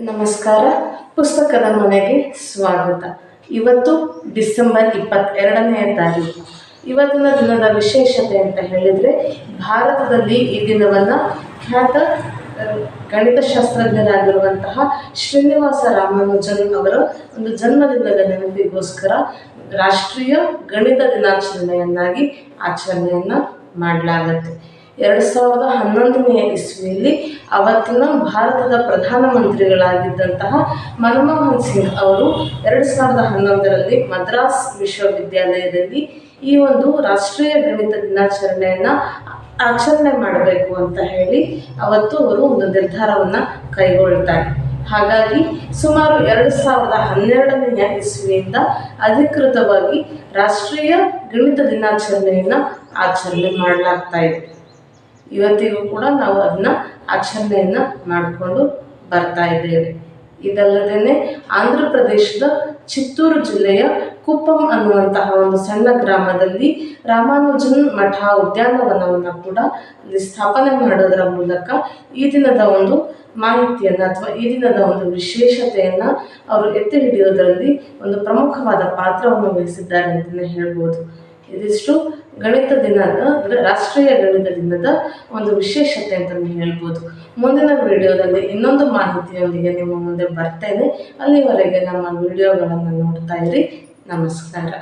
ನಮಸ್ಕಾರ. ಪುಸ್ತಕದ ಮನೆಗೆ ಸ್ವಾಗತ. ಇವತ್ತು ಡಿಸೆಂಬರ್ 22ನೇ ತಾರೀಕು. ಇವತ್ತಿನ ದಿನದ ವಿಶೇಷತೆ ಅಂತ ಹೇಳಿದರೆ, ಭಾರತದಲ್ಲಿ ಈ ದಿನವನ್ನು ಖ್ಯಾತ ಗಣಿತಶಾಸ್ತ್ರಜ್ಞರಾಗಿರುವಂತಹ ಶ್ರೀನಿವಾಸ ರಾಮಾನುಜನ್ ಅವರ ಒಂದು ಜನ್ಮದಿನದ ನೆನಪಿಗೋಸ್ಕರ ರಾಷ್ಟ್ರೀಯ ಗಣಿತ ದಿನಾಚರಣೆಯನ್ನಾಗಿ ಆಚರಣೆಯನ್ನು ಮಾಡಲಾಗುತ್ತೆ. 2011ನೇ ಇಸ್ವಿಯಲ್ಲಿ ಅವತ್ತಿನ ಭಾರತದ ಪ್ರಧಾನಮಂತ್ರಿಗಳಾಗಿದ್ದಂತಹ ಮನಮೋಹನ್ ಸಿಂಗ್ ಅವರು 2011ರಲ್ಲಿ ಮದ್ರಾಸ್ ವಿಶ್ವವಿದ್ಯಾಲಯದಲ್ಲಿ ಈ ಒಂದು ರಾಷ್ಟ್ರೀಯ ಗಣಿತ ದಿನಾಚರಣೆಯನ್ನು ಆಚರಣೆ ಮಾಡಬೇಕು ಅಂತ ಹೇಳಿ ಅವತ್ತು ಅವರು ಒಂದು ನಿರ್ಧಾರವನ್ನು ಕೈಗೊಳ್ತಾರೆ. ಹಾಗಾಗಿ ಸುಮಾರು 2012ನೇ ಇಸ್ವಿಯಿಂದ ಅಧಿಕೃತವಾಗಿ ರಾಷ್ಟ್ರೀಯ ಗಣಿತ ದಿನಾಚರಣೆಯನ್ನು ಆಚರಣೆ ಮಾಡಲಾಗ್ತಾ ಇದೆ. ಇವತ್ತಿಗೂ ಕೂಡ ನಾವು ಅದನ್ನ ಆಚರಣೆಯನ್ನು ಮಾಡಿಕೊಂಡು ಬರ್ತಾ ಇದ್ದೇವೆ. ಇದಲ್ಲದೇ ಆಂಧ್ರ ಪ್ರದೇಶದ ಚಿತ್ತೂರು ಜಿಲ್ಲೆಯ ಕುಪ್ಪಂ ಅನ್ನುವಂತಹ ಒಂದು ಸಣ್ಣ ಗ್ರಾಮದಲ್ಲಿ ರಾಮಾನುಜನ್ ಮಠ ಉದ್ಯಾನವನವನ್ನು ಕೂಡ ಇಲ್ಲಿ ಸ್ಥಾಪನೆ ಮಾಡೋದರ ಮೂಲಕ ಈ ದಿನದ ಒಂದು ಮಾಹಿತಿಯನ್ನು ಅಥವಾ ಈ ದಿನದ ಒಂದು ವಿಶೇಷತೆಯನ್ನು ಅವರು ಎತ್ತಿ ಹಿಡಿಯೋದರಲ್ಲಿ ಒಂದು ಪ್ರಮುಖವಾದ ಪಾತ್ರವನ್ನು ವಹಿಸಿದ್ದಾರೆ ಅಂತಲೇ ಹೇಳ್ಬೋದು. ಇದಿಷ್ಟು ಗಣಿತ ದಿನದ ರಾಷ್ಟ್ರೀಯ ಗಣಿತ ದಿನದ ಒಂದು ವಿಶೇಷತೆ ಅಂತಲೇ ಹೇಳ್ಬೋದು. ಮುಂದಿನ ವಿಡಿಯೋದಲ್ಲಿ ಇನ್ನೊಂದು ಮಾಹಿತಿಯೊಂದಿಗೆ ನಿಮ್ಮ ಮುಂದೆ ಬರ್ತೇನೆ. ಅಲ್ಲಿವರೆಗೆ ನಮ್ಮ ವಿಡಿಯೋಗಳನ್ನು ನೋಡ್ತಾ ಇರಿ. ನಮಸ್ಕಾರ.